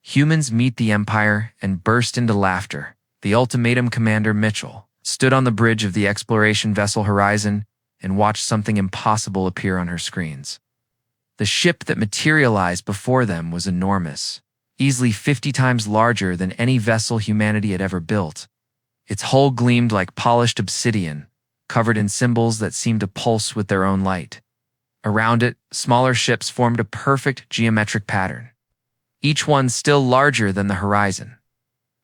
Humans meet the Empire and burst into laughter. The ultimatum commander, Mitchell, stood on the bridge of the exploration vessel Horizon and watched something impossible appear on her screens. The ship that materialized before them was enormous, easily 50 times larger than any vessel humanity had ever built. Its hull gleamed like polished obsidian, covered in symbols that seemed to pulse with their own light. Around it, smaller ships formed a perfect geometric pattern, each one still larger than the horizon.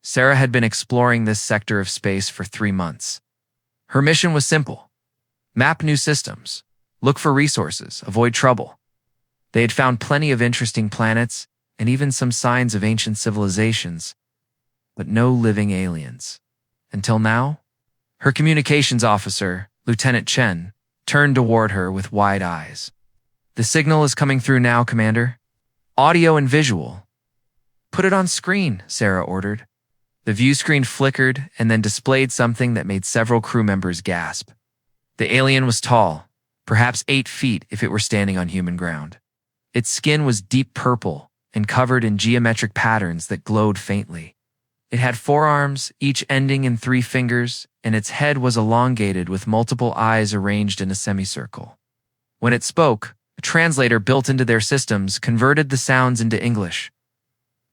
Sarah had been exploring this sector of space for 3 months. Her mission was simple: map new systems, look for resources, avoid trouble. They had found plenty of interesting planets and even some signs of ancient civilizations, but no living aliens. Until now, her communications officer, Lieutenant Chen, turned toward her with wide eyes. "The signal is coming through now, Commander. Audio and visual." "Put it on screen," Sarah ordered. The view screen flickered and then displayed something that made several crew members gasp. The alien was tall, perhaps 8 feet if it were standing on human ground. Its skin was deep purple and covered in geometric patterns that glowed faintly. It had 4 arms, each ending in 3 fingers, and its head was elongated with multiple eyes arranged in a semicircle. When it spoke, a translator built into their systems converted the sounds into English.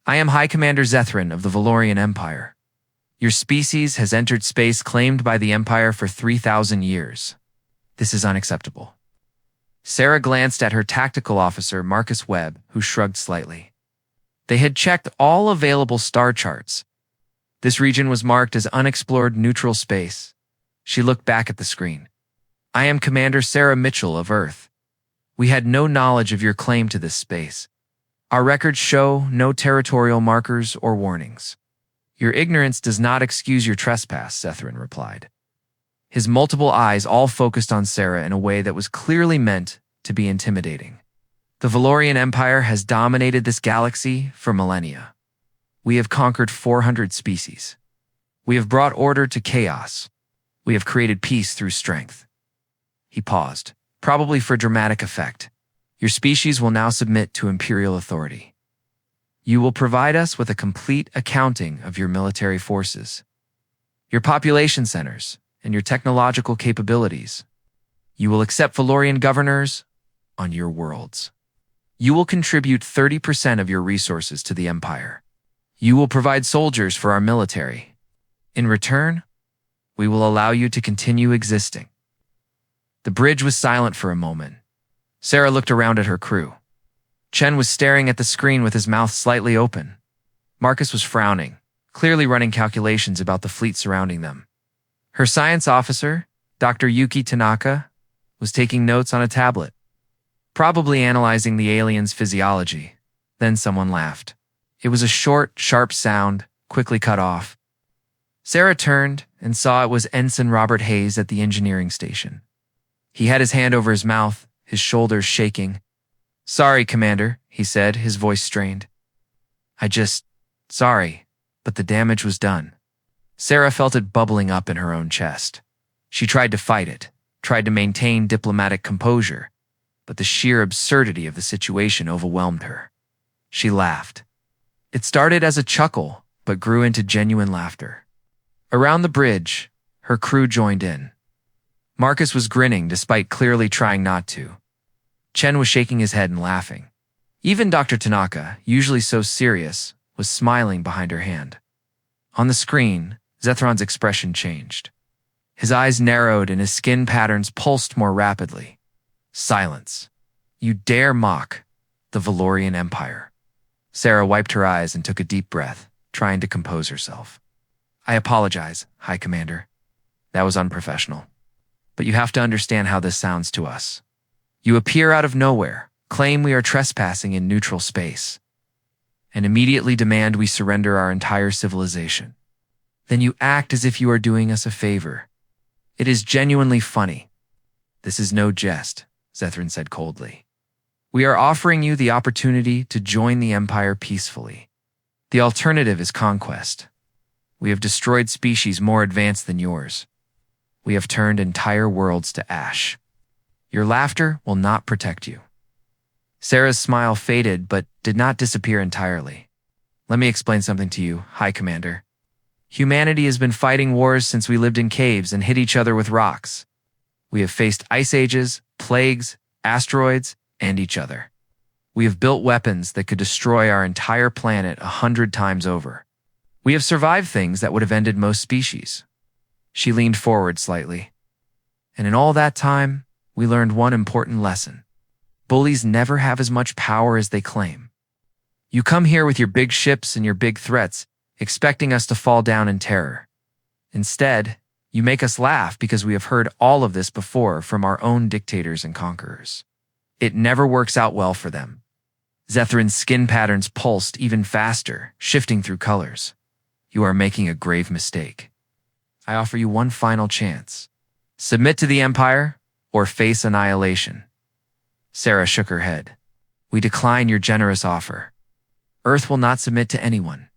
"I am High Commander Zethrin of the Valorian Empire. Your species has entered space claimed by the Empire for 3,000 years. This is unacceptable." Sarah glanced at her tactical officer, Marcus Webb, who shrugged slightly. They had checked all available star charts. This region was marked as unexplored neutral space. She looked back at the screen. "I am Commander Sarah Mitchell of Earth. We had no knowledge of your claim to this space. Our records show no territorial markers or warnings." "Your ignorance does not excuse your trespass," Zethrin replied. His multiple eyes all focused on Sarah in a way that was clearly meant to be intimidating. "The Valorian Empire has dominated this galaxy for millennia. We have conquered 400 species. We have brought order to chaos. We have created peace through strength." He paused, probably for dramatic effect. "Your species will now submit to imperial authority. You will provide us with a complete accounting of your military forces, your population centers, and your technological capabilities. You will accept Valorian governors on your worlds. You will contribute 30% of your resources to the Empire. You will provide soldiers for our military. In return, we will allow you to continue existing." The bridge was silent for a moment. Sarah looked around at her crew. Chen was staring at the screen with his mouth slightly open. Marcus was frowning, clearly running calculations about the fleet surrounding them. Her science officer, Dr. Yuki Tanaka, was taking notes on a tablet, probably analyzing the alien's physiology. Then someone laughed. It was a short, sharp sound, quickly cut off. Sarah turned and saw it was Ensign Robert Hayes at the engineering station. He had his hand over his mouth, his shoulders shaking. "Sorry, Commander," he said, his voice strained. Sorry, but the damage was done." Sarah felt it bubbling up in her own chest. She tried to fight it, tried to maintain diplomatic composure, but the sheer absurdity of the situation overwhelmed her. She laughed. It started as a chuckle, but grew into genuine laughter. Around the bridge, her crew joined in. Marcus was grinning despite clearly trying not to. Chen was shaking his head and laughing. Even Dr. Tanaka, usually so serious, was smiling behind her hand. On the screen, Zethron's expression changed. His eyes narrowed and his skin patterns pulsed more rapidly. "Silence. You dare mock the Valorian Empire." Sarah wiped her eyes and took a deep breath, trying to compose herself. "I apologize, High Commander. That was unprofessional. But you have to understand how this sounds to us. You appear out of nowhere, claim we are trespassing in neutral space, and immediately demand we surrender our entire civilization. Then you act as if you are doing us a favor. It is genuinely funny." "This is no jest," Zethrin said coldly. "We are offering you the opportunity to join the Empire peacefully. The alternative is conquest. We have destroyed species more advanced than yours. We have turned entire worlds to ash. Your laughter will not protect you." Sarah's smile faded but did not disappear entirely. Let me explain something to you, High Commander. Humanity has been fighting wars since we lived in caves and hit each other with rocks. We have faced ice ages, plagues, asteroids, and each other. We have built weapons that could destroy our entire planet 100 times over. We have survived things that would have ended most species. She leaned forward slightly. And in all that time, we learned one important lesson. Bullies never have as much power as they claim. You come here with your big ships and your big threats, expecting us to fall down in terror. Instead, you make us laugh because we have heard all of this before from our own dictators and conquerors. It never works out well for them. Zethrin's skin patterns pulsed even faster, shifting through colors. You are making a grave mistake. I offer you one final chance. Submit to the Empire or face annihilation. Sarah shook her head. We decline your generous offer. Earth will not submit to anyone.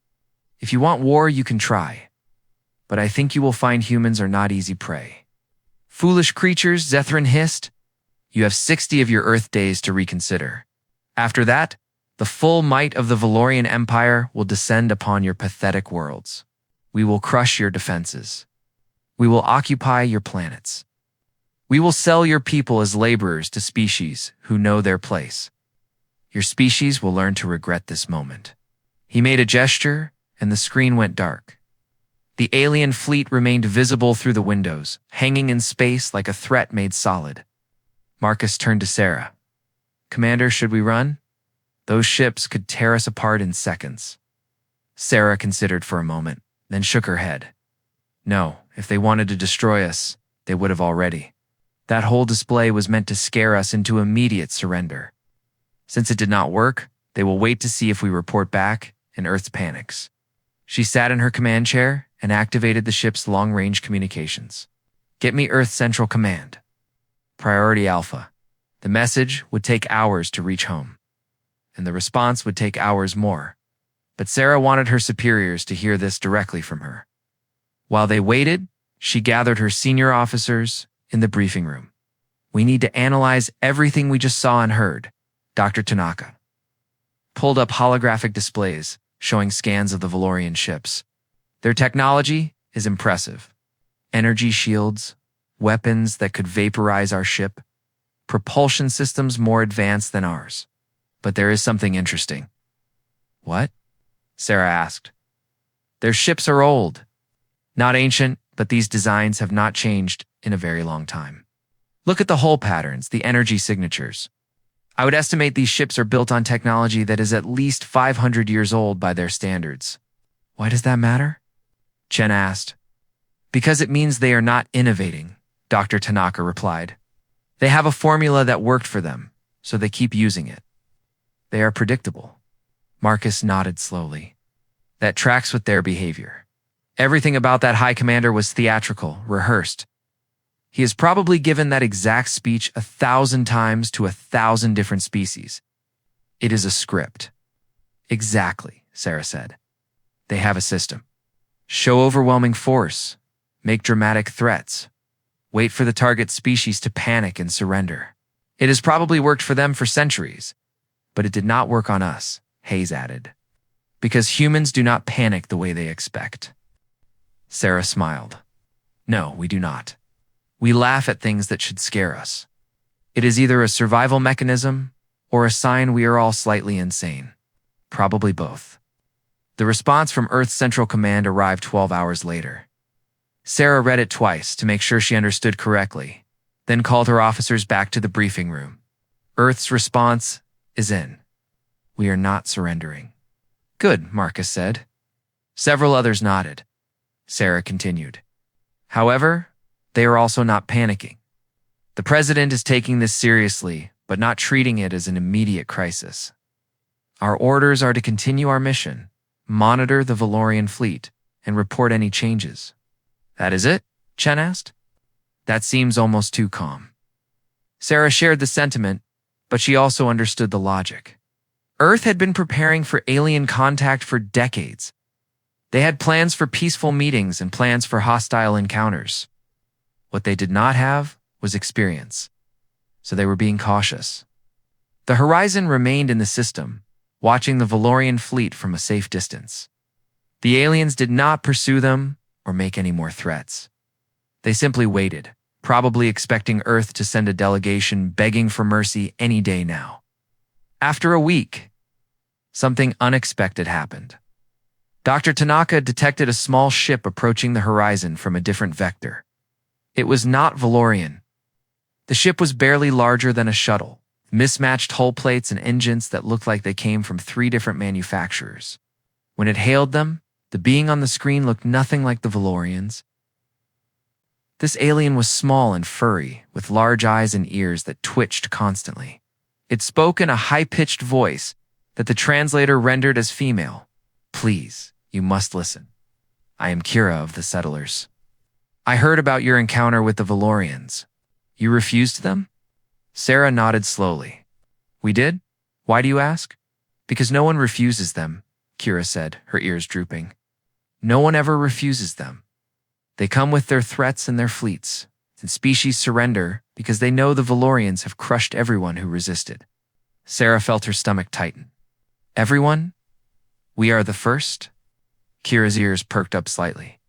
If you want war, you can try. But I think you will find humans are not easy prey. Foolish creatures, Zethrin hissed. You have 60 of your Earth days to reconsider. After that, the full might of the Valorian Empire will descend upon your pathetic worlds. We will crush your defenses. We will occupy your planets. We will sell your people as laborers to species who know their place. Your species will learn to regret this moment. He made a gesture, and the screen went dark. The alien fleet remained visible through the windows, hanging in space like a threat made solid. Marcus turned to Sarah. Commander, should we run? Those ships could tear us apart in seconds. Sarah considered for a moment, then shook her head. No, if they wanted to destroy us, they would have already. That whole display was meant to scare us into immediate surrender. Since it did not work, they will wait to see if we report back, and Earth panics. She sat in her command chair and activated the ship's long-range communications. Get me Earth Central Command. Priority Alpha. The message would take hours to reach home, and the response would take hours more. But Sarah wanted her superiors to hear this directly from her. While they waited, she gathered her senior officers in the briefing room. We need to analyze everything we just saw and heard, Dr. Tanaka pulled up holographic displays showing scans of the Valorian ships. Their technology is impressive. Energy shields, weapons that could vaporize our ship, propulsion systems more advanced than ours. But there is something interesting. What? Sarah asked. Their ships are old. Not ancient, but these designs have not changed in a very long time. Look at the hull patterns, the energy signatures. I would estimate these ships are built on technology that is at least 500 years old by their standards. Why does that matter? Chen asked. Because it means they are not innovating, Dr. Tanaka replied. They have a formula that worked for them, so they keep using it. They are predictable. Marcus nodded slowly. That tracks with their behavior. Everything about that High Commander was theatrical, rehearsed. He has probably given that exact speech 1,000 times to 1,000 different species. It is a script. Exactly, Sarah said. They have a system. Show overwhelming force. Make dramatic threats. Wait for the target species to panic and surrender. It has probably worked for them for centuries, but it did not work on us, Hayes added. Because humans do not panic the way they expect. Sarah smiled. No, we do not. We laugh at things that should scare us. It is either a survival mechanism or a sign we are all slightly insane. Probably both. The response from Earth Central Command arrived 12 hours later. Sarah read it twice to make sure she understood correctly, then called her officers back to the briefing room. Earth's response is in. We are not surrendering. Good, Marcus said. Several others nodded. Sarah continued. However, they are also not panicking. The president is taking this seriously, but not treating it as an immediate crisis. Our orders are to continue our mission, monitor the Valorian fleet, and report any changes. That is it? Chen asked. That seems almost too calm. Sarah shared the sentiment, but she also understood the logic. Earth had been preparing for alien contact for decades. They had plans for peaceful meetings and plans for hostile encounters. What they did not have was experience, so they were being cautious. The horizon remained in the system, watching the Valorian fleet from a safe distance. The aliens did not pursue them or make any more threats. They simply waited, probably expecting Earth to send a delegation begging for mercy any day now. After a week, something unexpected happened. Dr. Tanaka detected a small ship approaching the horizon from a different vector. It was not Valorian. The ship was barely larger than a shuttle, mismatched hull plates and engines that looked like they came from 3 different manufacturers. When it hailed them, the being on the screen looked nothing like the Valorians. This alien was small and furry, with large eyes and ears that twitched constantly. It spoke in a high-pitched voice that the translator rendered as female. "Please, you must listen. I am Kira of the Settlers. I heard about your encounter with the Valorians. You refused them?" Sarah nodded slowly. "We did? Why do you ask?" "Because no one refuses them," Kira said, her ears drooping. "No one ever refuses them. They come with their threats and their fleets, and species surrender because they know the Valorians have crushed everyone who resisted." Sarah felt her stomach tighten. "Everyone? We are the first?" Kira's ears perked up slightly.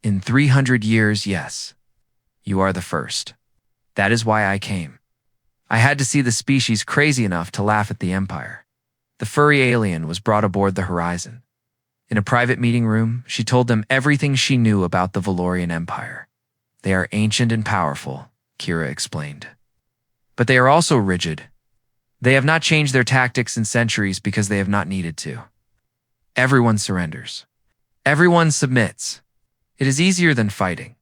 "In 300 years, yes. You are the first. That is why I came. I had to see the species crazy enough to laugh at the Empire." The furry alien was brought aboard the horizon. In a private meeting room, she told them everything she knew about the Valorian Empire. "They are ancient and powerful," Kira explained. "But they are also rigid. They have not changed their tactics in centuries because they have not needed to. Everyone surrenders. Everyone submits. It is easier than fighting."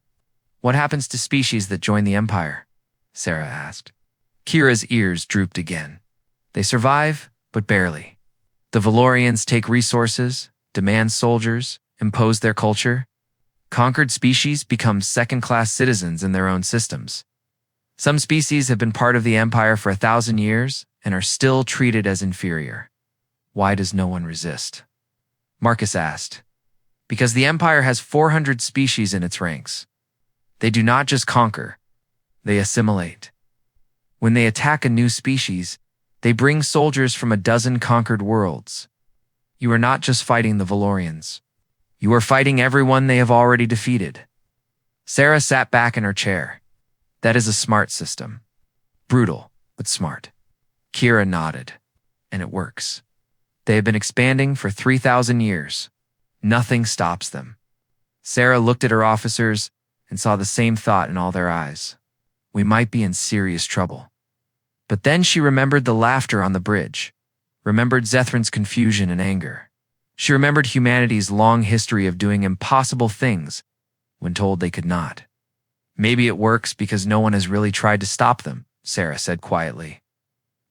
"What happens to species that join the Empire?" Sarah asked. Kira's ears drooped again. "They survive, but barely. The Valorians take resources, demand soldiers, impose their culture. Conquered species become second-class citizens in their own systems. Some species have been part of the Empire for 1,000 years and are still treated as inferior." "Why does no one resist?" Marcus asked. "Because the Empire has 400 species in its ranks. They do not just conquer, they assimilate. When they attack a new species, they bring soldiers from a dozen conquered worlds. You are not just fighting the Valorians. You are fighting everyone they have already defeated." Sarah sat back in her chair. "That is a smart system. Brutal, but smart." Kira nodded. "And it works. They have been expanding for 3,000 years. Nothing stops them." Sarah looked at her officers and saw the same thought in all their eyes. We might be in serious trouble. But then she remembered the laughter on the bridge, remembered Zethran's confusion and anger. She remembered humanity's long history of doing impossible things when told they could not. "Maybe it works because no one has really tried to stop them," Sarah said quietly.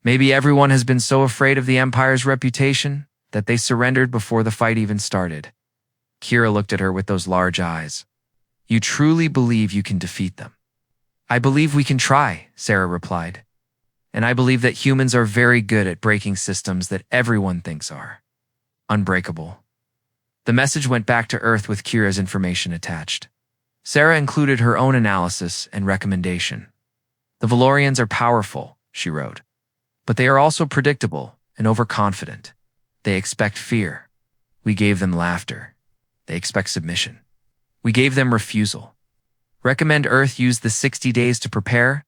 "Maybe everyone has been so afraid of the Empire's reputation that they surrendered before the fight even started." Kira looked at her with those large eyes. "You truly believe you can defeat them?" "I believe we can try," Sarah replied. "And I believe that humans are very good at breaking systems that everyone thinks are unbreakable." The message went back to Earth with Kira's information attached. Sarah included her own analysis and recommendation. "The Valorians are powerful," she wrote, "but they are also predictable and overconfident. They expect fear. We gave them laughter. They expect submission. We gave them refusal. Recommend Earth use the 60 days to prepare,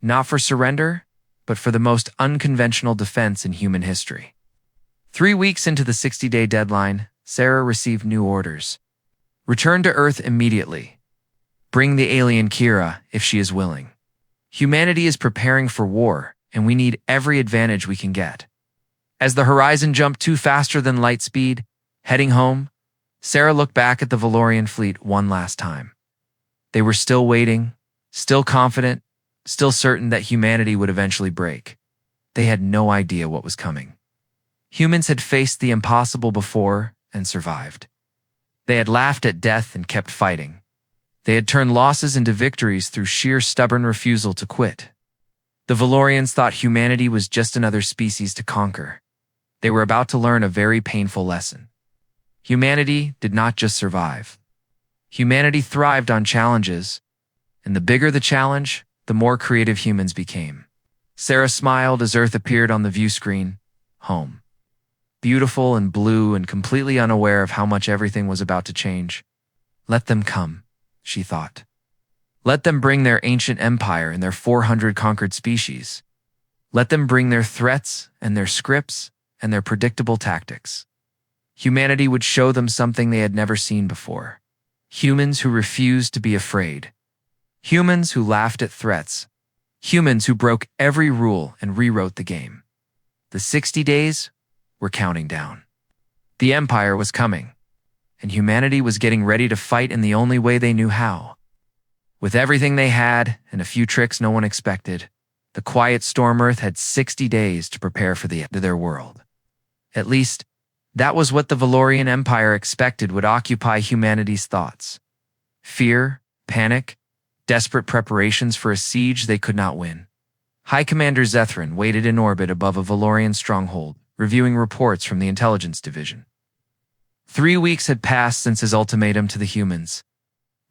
not for surrender, but for the most unconventional defense in human history." 3 weeks into the 60-day deadline, Sarah received new orders. "Return to Earth immediately. Bring the alien Kira if she is willing. Humanity is preparing for war, and we need every advantage we can get." As the horizon jumped to faster than light speed, heading home, Sarah looked back at the Valorian fleet one last time. They were still waiting, still confident, still certain that humanity would eventually break. They had no idea what was coming. Humans had faced the impossible before and survived. They had laughed at death and kept fighting. They had turned losses into victories through sheer stubborn refusal to quit. The Valorians thought humanity was just another species to conquer. They were about to learn a very painful lesson. Humanity did not just survive. Humanity thrived on challenges, and the bigger the challenge, the more creative humans became. Sarah smiled as Earth appeared on the view screen. Home. beautiful and blue and completely unaware of how much everything was about to change. Let them come, she thought. Let them bring their ancient empire and their 400 conquered species. Let them bring their threats and their scripts and their predictable tactics. Humanity would show them something they had never seen before. Humans who refused to be afraid. Humans who laughed at threats. Humans who broke every rule and rewrote the game. The 60 days were counting down. The Empire was coming, and humanity was getting ready to fight in the only way they knew how. With everything they had and a few tricks no one expected, the quiet storm Earth had 60 days to prepare for the end of their world. At least, that was what the Valorian Empire expected would occupy humanity's thoughts. Fear, panic, desperate preparations for a siege they could not win. High Commander Zethrin waited in orbit above a Valorian stronghold, reviewing reports from the intelligence division. 3 weeks had passed since his ultimatum to the humans.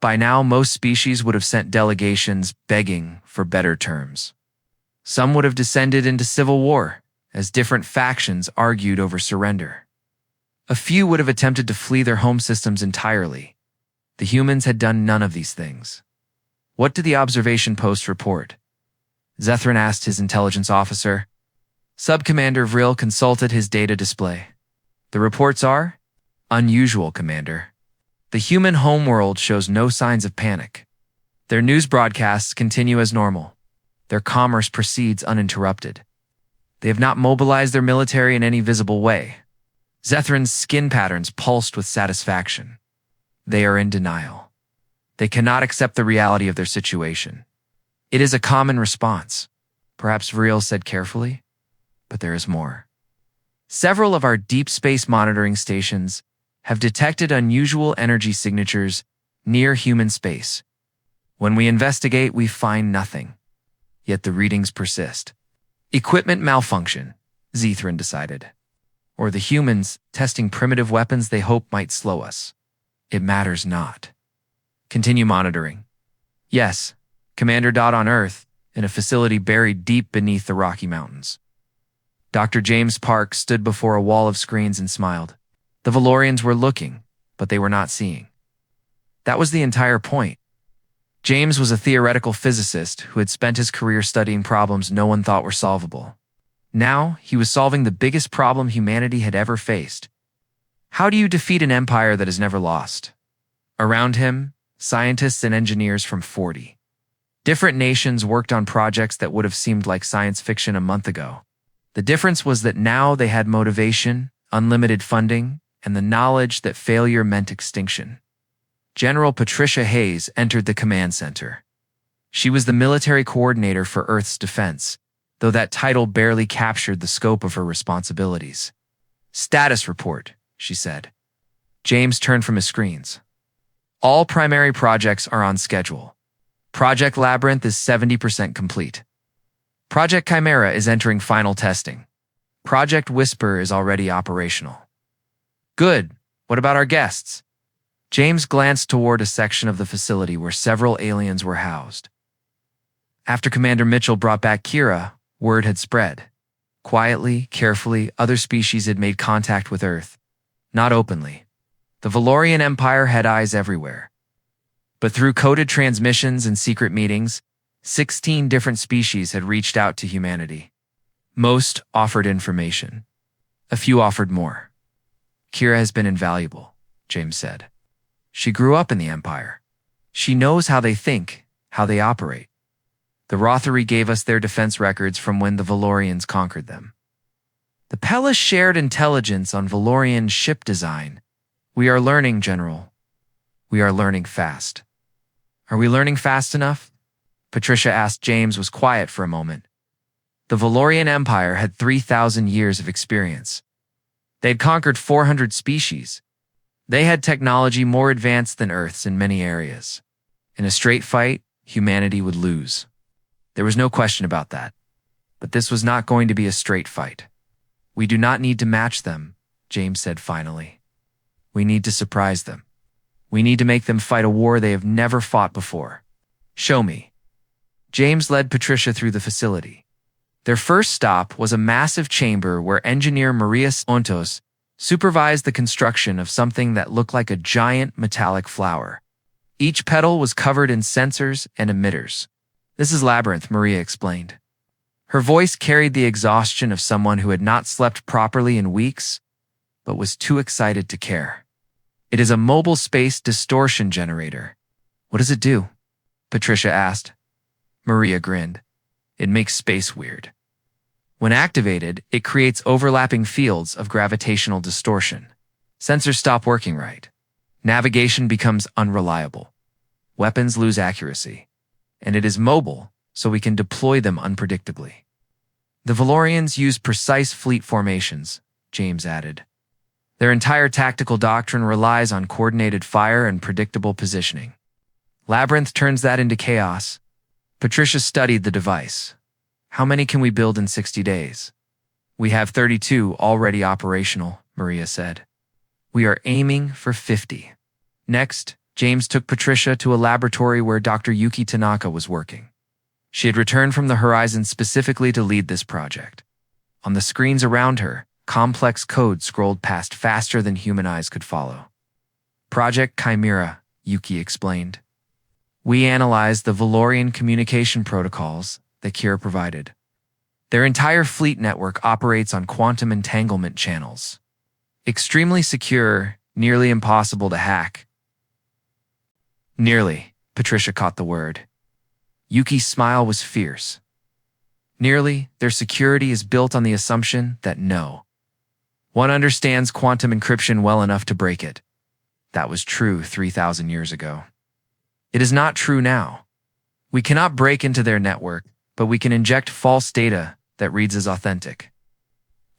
By now, most species would have sent delegations begging for better terms. Some would have descended into civil war, as different factions argued over surrender. A few would have attempted to flee their home systems entirely. The humans had done none of these things. What did the observation post report? Zethrin asked his intelligence officer. Sub-Commander Vril consulted his data display. The reports are? Unusual, Commander. The human homeworld shows no signs of panic. Their news broadcasts continue as normal. Their commerce proceeds uninterrupted. They have not mobilized their military in any visible way. Zethrin's skin patterns pulsed with satisfaction. They are in denial. They cannot accept the reality of their situation. It is a common response, perhaps Vril said carefully, but there is more. Several of our deep space monitoring stations have detected unusual energy signatures near human space. When we investigate, we find nothing, yet the readings persist. Equipment malfunction, Zethrin decided. Or the humans testing primitive weapons they hope might slow us. It matters not. Continue monitoring. Yes, Commander. On Earth, in a facility buried deep beneath the Rocky Mountains. Dr. James Park stood before a wall of screens and smiled. The Valorians were looking, but they were not seeing. That was the entire point. James was a theoretical physicist who had spent his career studying problems no one thought were solvable. Now, he was solving the biggest problem humanity had ever faced. How do you defeat an empire that has never lost? Around him, scientists and engineers from 40 different nations worked on projects that would have seemed like science fiction a month ago. The difference was that now they had motivation, unlimited funding, and the knowledge that failure meant extinction. General Patricia Hayes entered the command center. She was the military coordinator for Earth's defense, though that title barely captured the scope of her responsibilities. Status report, she said. James turned from his screens. All primary projects are on schedule. Project Labyrinth is 70% complete. Project Chimera is entering final testing. Project Whisper is already operational. Good. What about our guests? James glanced toward a section of the facility where several aliens were housed. After Commander Mitchell brought back Kira, word had spread. Quietly, carefully, other species had made contact with Earth. Not openly. The Valorian Empire had eyes everywhere. But through coded transmissions and secret meetings, 16 different species had reached out to humanity. Most offered information. A few offered more. Kira has been invaluable, James said. She grew up in the Empire. She knows how they think, how they operate. The Rothari gave us their defense records from when the Valorians conquered them. The Pella shared intelligence on Valorian ship design. We are learning, General. We are learning fast. Are we learning fast enough? Patricia asked. James was quiet for a moment. The Valorian Empire had 3,000 years of experience. They had conquered 400 species. They had technology more advanced than Earth's in many areas. In a straight fight, humanity would lose. There was no question about that. But this was not going to be a straight fight. We do not need to match them, James said finally. We need to surprise them. We need to make them fight a war they have never fought before. Show me. James led Patricia through the facility. Their first stop was a massive chamber where engineer Maria Ontos supervised the construction of something that looked like a giant metallic flower. Each petal was covered in sensors and emitters. "This is Labyrinth," Maria explained. Her voice carried the exhaustion of someone who had not slept properly in weeks, but was too excited to care. "It is a mobile space distortion generator." "What does it do?" Patricia asked. Maria grinned. "It makes space weird. When activated, it creates overlapping fields of gravitational distortion. Sensors stop working right. Navigation becomes unreliable. Weapons lose accuracy. And it is mobile, so we can deploy them unpredictably." "The Valorians use precise fleet formations," James added. "Their entire tactical doctrine relies on coordinated fire and predictable positioning. Labyrinth turns that into chaos." Patricia studied the device. "How many can we build in 60 days?" "We have 32 already operational," Maria said. "We are aiming for 50. Next, James took Patricia to a laboratory where Dr. Yuki Tanaka was working. She had returned from the horizon specifically to lead this project. On the screens around her, complex code scrolled past faster than human eyes could follow. "Project Chimera," Yuki explained. "We analyzed the Valorian communication protocols that Kira provided. Their entire fleet network operates on quantum entanglement channels. Extremely secure, nearly impossible to hack." "Nearly," Patricia caught the word. Yuki's smile was fierce. "Nearly, their security is built on the assumption that no one understands quantum encryption well enough to break it. That was true 3,000 years ago. It is not true now. We cannot break into their network, but we can inject false data that reads as authentic.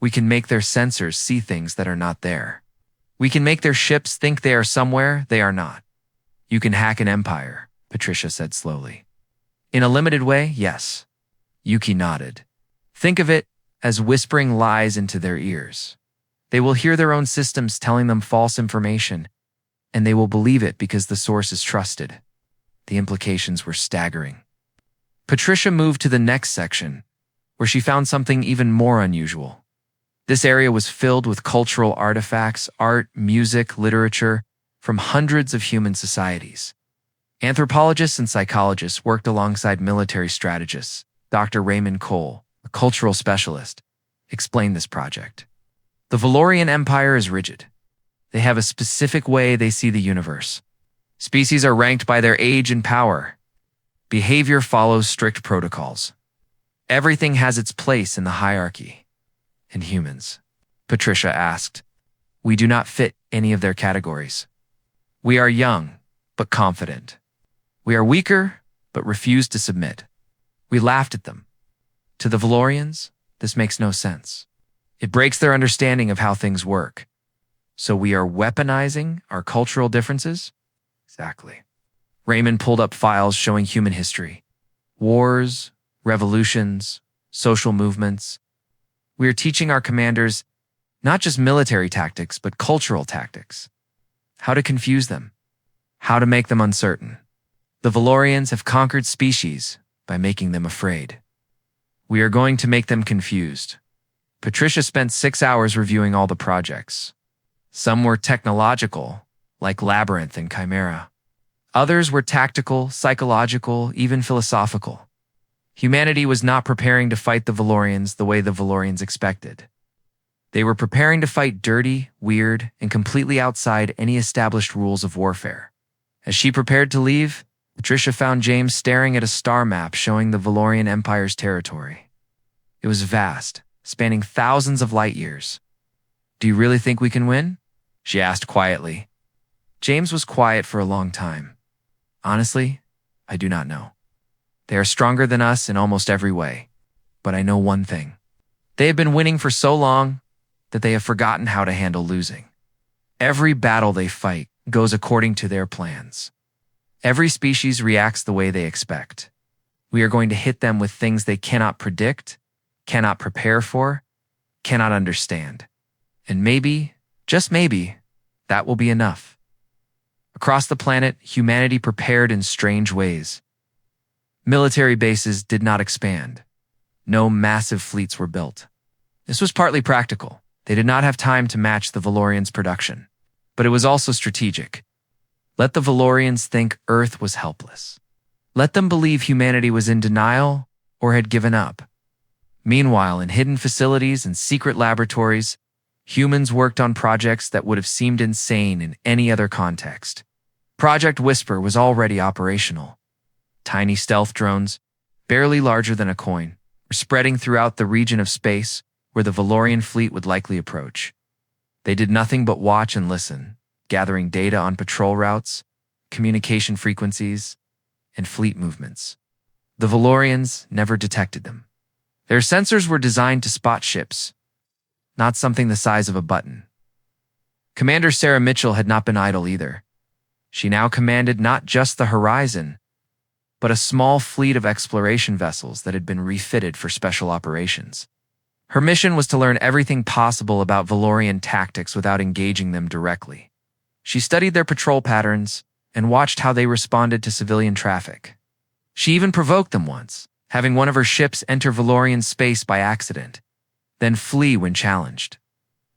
We can make their sensors see things that are not there. We can make their ships think they are somewhere they are not. You can hack an empire," Patricia said slowly. "In a limited way, yes." Yuki nodded. "Think of it as whispering lies into their ears. They will hear their own systems telling them false information, and they will believe it because the source is trusted." The implications were staggering. Patricia moved to the next section, where she found something even more unusual. This area was filled with cultural artifacts, art, music, literature, from hundreds of human societies. Anthropologists and psychologists worked alongside military strategists. Dr. Raymond Cole, a cultural specialist, explained this project. "The Valorian Empire is rigid. They have a specific way they see the universe. Species are ranked by their age and power. Behavior follows strict protocols. Everything has its place in the hierarchy." "And humans?" Patricia asked. "We do not fit any of their categories. We are young, but confident. We are weaker, but refuse to submit. We laughed at them. To the Valorians, this makes no sense. It breaks their understanding of how things work. So we are weaponizing our cultural differences?" "Exactly." Raymond pulled up files showing human history. Wars, revolutions, social movements. "We are teaching our commanders not just military tactics, but cultural tactics. How to confuse them. How to make them uncertain. The Valorians have conquered species by making them afraid. We are going to make them confused." Patricia spent 6 hours reviewing all the projects. Some were technological, like Labyrinth and Chimera. Others were tactical, psychological, even philosophical. Humanity was not preparing to fight the Valorians the way the Valorians expected. They were preparing to fight dirty, weird, and completely outside any established rules of warfare. As she prepared to leave, Patricia found James staring at a star map showing the Valorian Empire's territory. It was vast, spanning thousands of light years. "Do you really think we can win?" she asked quietly. James was quiet for a long time. "Honestly, I do not know. They are stronger than us in almost every way. But I know one thing. They have been winning for so long that they have forgotten how to handle losing. Every battle they fight goes according to their plans. Every species reacts the way they expect. We are going to hit them with things they cannot predict, cannot prepare for, cannot understand. And maybe, just maybe, that will be enough." Across the planet, humanity prepared in strange ways. Military bases did not expand. No massive fleets were built. This was partly practical. They did not have time to match the Valorians' production. But it was also strategic. Let the Valorians think Earth was helpless. Let them believe humanity was in denial or had given up. Meanwhile, in hidden facilities and secret laboratories, humans worked on projects that would have seemed insane in any other context. Project Whisper was already operational. Tiny stealth drones, barely larger than a coin, were spreading throughout the region of space where the Valorian fleet would likely approach. They did nothing but watch and listen, gathering data on patrol routes, communication frequencies, and fleet movements. The Valorians never detected them. Their sensors were designed to spot ships, not something the size of a button. Commander Sarah Mitchell had not been idle either. She now commanded not just the horizon, but a small fleet of exploration vessels that had been refitted for special operations. Her mission was to learn everything possible about Valorian tactics without engaging them directly. She studied their patrol patterns and watched how they responded to civilian traffic. She even provoked them once, having one of her ships enter Valorian space by accident, then flee when challenged.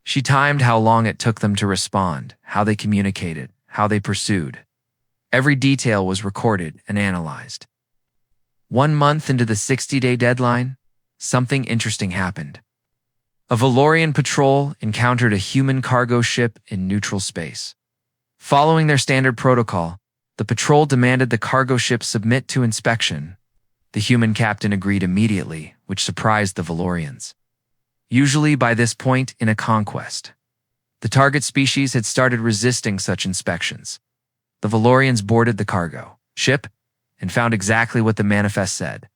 She timed how long it took them to respond, how they communicated, how they pursued. Every detail was recorded and analyzed. 1 month into the 60-day deadline, something interesting happened. A Valorian patrol encountered a human cargo ship in neutral space. Following their standard protocol, the patrol demanded the cargo ship submit to inspection. The human captain agreed immediately, which surprised the Valorians. Usually by this point in a conquest, the target species had started resisting such inspections. The Valorians boarded the cargo ship and found exactly what the manifest said: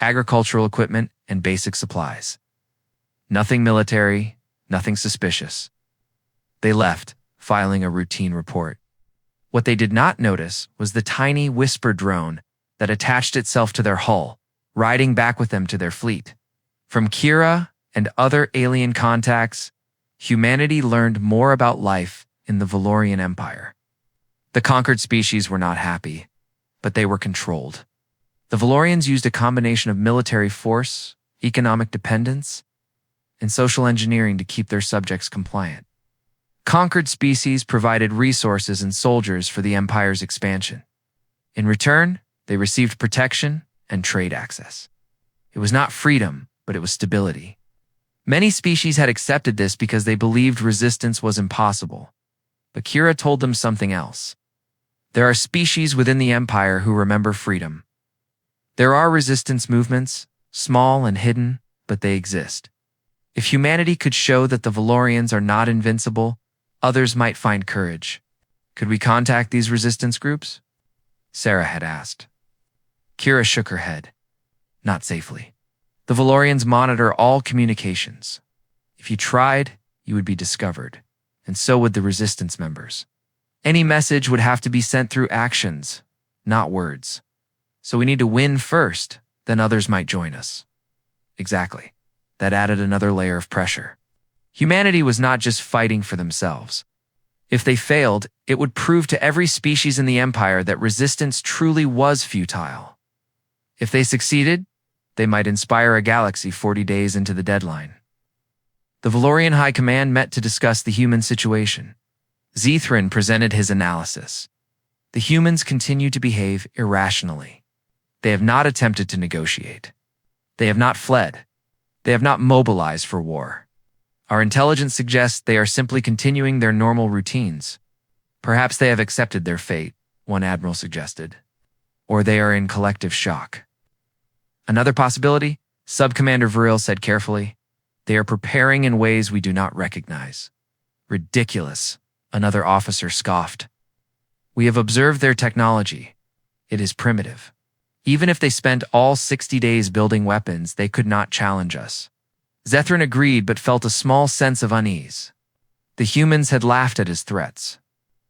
agricultural equipment and basic supplies. Nothing military, nothing suspicious. They left, filing a routine report. What they did not notice was the tiny Whisper drone that attached itself to their hull, riding back with them to their fleet. From Kira and other alien contacts, humanity learned more about life in the Valorian Empire. The conquered species were not happy, but they were controlled. The Valorians used a combination of military force, economic dependence, and social engineering to keep their subjects compliant. Conquered species provided resources and soldiers for the Empire's expansion. In return, they received protection and trade access. It was not freedom, but it was stability. Many species had accepted this because they believed resistance was impossible. But Kira told them something else. There are species within the Empire who remember freedom. There are resistance movements, small and hidden, but they exist. If humanity could show that the Valorians are not invincible, others might find courage. Could we contact these resistance groups? Sarah had asked. Kira shook her head. Not safely. The Valorians monitor all communications. If you tried, you would be discovered, and so would the resistance members. Any message would have to be sent through actions, not words. So we need to win first, then others might join us. Exactly. That added another layer of pressure. Humanity was not just fighting for themselves. If they failed, it would prove to every species in the Empire that resistance truly was futile. If they succeeded, they might inspire a galaxy 40 days into the deadline. The Valorian High Command met to discuss the human situation. Zethrin presented his analysis. The humans continue to behave irrationally. They have not attempted to negotiate. They have not fled. They have not mobilized for war. Our intelligence suggests they are simply continuing their normal routines. Perhaps they have accepted their fate, one admiral suggested. Or they are in collective shock. Another possibility, Subcommander Vril said carefully, they are preparing in ways we do not recognize. Ridiculous, another officer scoffed. We have observed their technology. It is primitive. Even if they spent all 60 days building weapons, they could not challenge us. Zethrin agreed but felt a small sense of unease. The humans had laughed at his threats.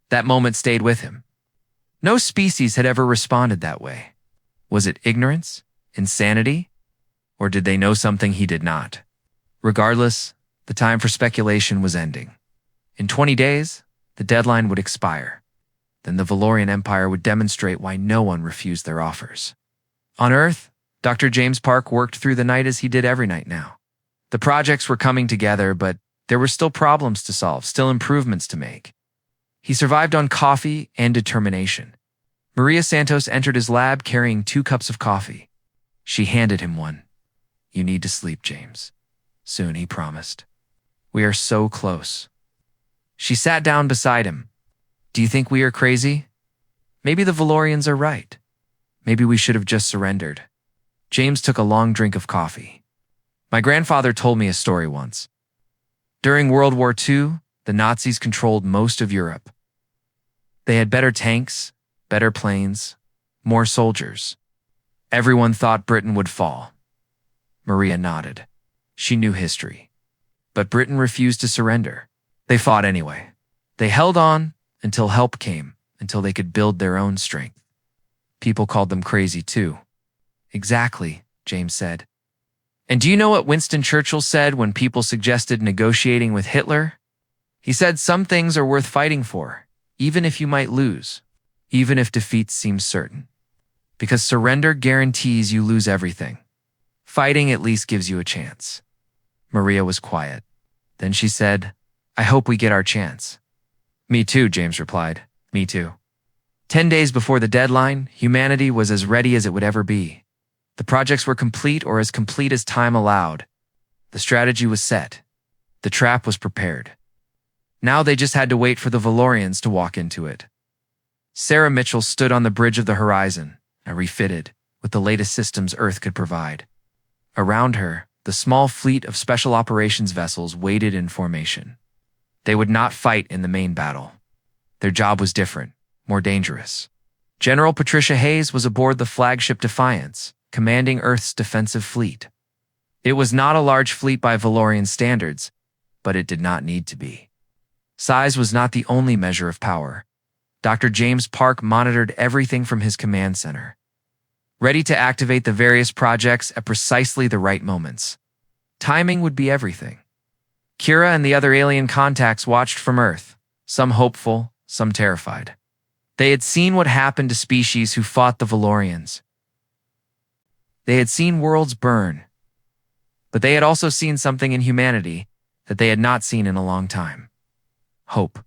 That moment stayed with him. No species had ever responded that way. Was it ignorance? Insanity? Or did they know something he did not? Regardless, the time for speculation was ending. In 20 days, the deadline would expire. Then the Valorian Empire would demonstrate why no one refused their offers. On Earth, Dr. James Park worked through the night as he did every night now. The projects were coming together, but there were still problems to solve, still improvements to make. He survived on coffee and determination. Maria Santos entered his lab carrying 2 cups of coffee. She handed him one. "You need to sleep, James. Soon," he promised. "We are so close." She sat down beside him. "Do you think we are crazy? Maybe the Valorians are right. Maybe we should have just surrendered." James took a long drink of coffee. "My grandfather told me a story once. During World War II, the Nazis controlled most of Europe. They had better tanks, better planes, more soldiers. Everyone thought Britain would fall." Maria nodded. She knew history. But Britain refused to surrender. They fought anyway. They held on until help came, until they could build their own strength. People called them crazy too. "Exactly," James said. "And do you know what Winston Churchill said when people suggested negotiating with Hitler? He said some things are worth fighting for, even if you might lose, even if defeat seems certain. Because surrender guarantees you lose everything. Fighting at least gives you a chance." Maria was quiet. Then she said, "I hope we get our chance." "Me too," James replied. "Me too." 10 days before the deadline, humanity was as ready as it would ever be. The projects were complete, or as complete as time allowed. The strategy was set. The trap was prepared. Now they just had to wait for the Valorians to walk into it. Sarah Mitchell stood on the bridge of the horizon, refitted, with the latest systems Earth could provide. Around her, the small fleet of special operations vessels waited in formation. They would not fight in the main battle. Their job was different, more dangerous. General Patricia Hayes was aboard the flagship Defiance, commanding Earth's defensive fleet. It was not a large fleet by Valorian standards, but it did not need to be. Size was not the only measure of power. Dr. James Park monitored everything from his command center, ready to activate the various projects at precisely the right moments. Timing would be everything. Kira and the other alien contacts watched from Earth, some hopeful, some terrified. They had seen what happened to species who fought the Valorians. They had seen worlds burn, but they had also seen something in humanity that they had not seen in a long time. Hope.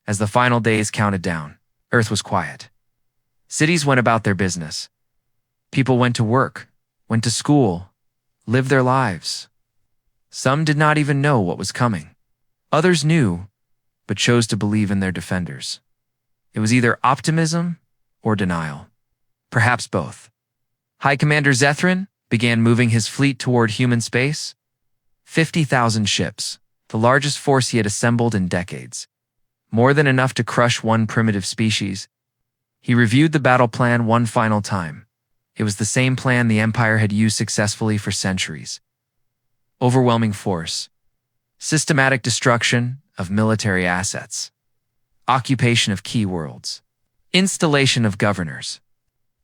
As the final days counted down, Earth was quiet. Cities went about their business. People went to work, went to school, lived their lives. Some did not even know what was coming. Others knew, but chose to believe in their defenders. It was either optimism or denial. Perhaps both. High Commander Zethrin began moving his fleet toward human space. 50,000 ships, the largest force he had assembled in decades. More than enough to crush one primitive species. He reviewed the battle plan one final time. It was the same plan the Empire had used successfully for centuries. Overwhelming force. Systematic destruction of military assets. Occupation of key worlds. Installation of governors.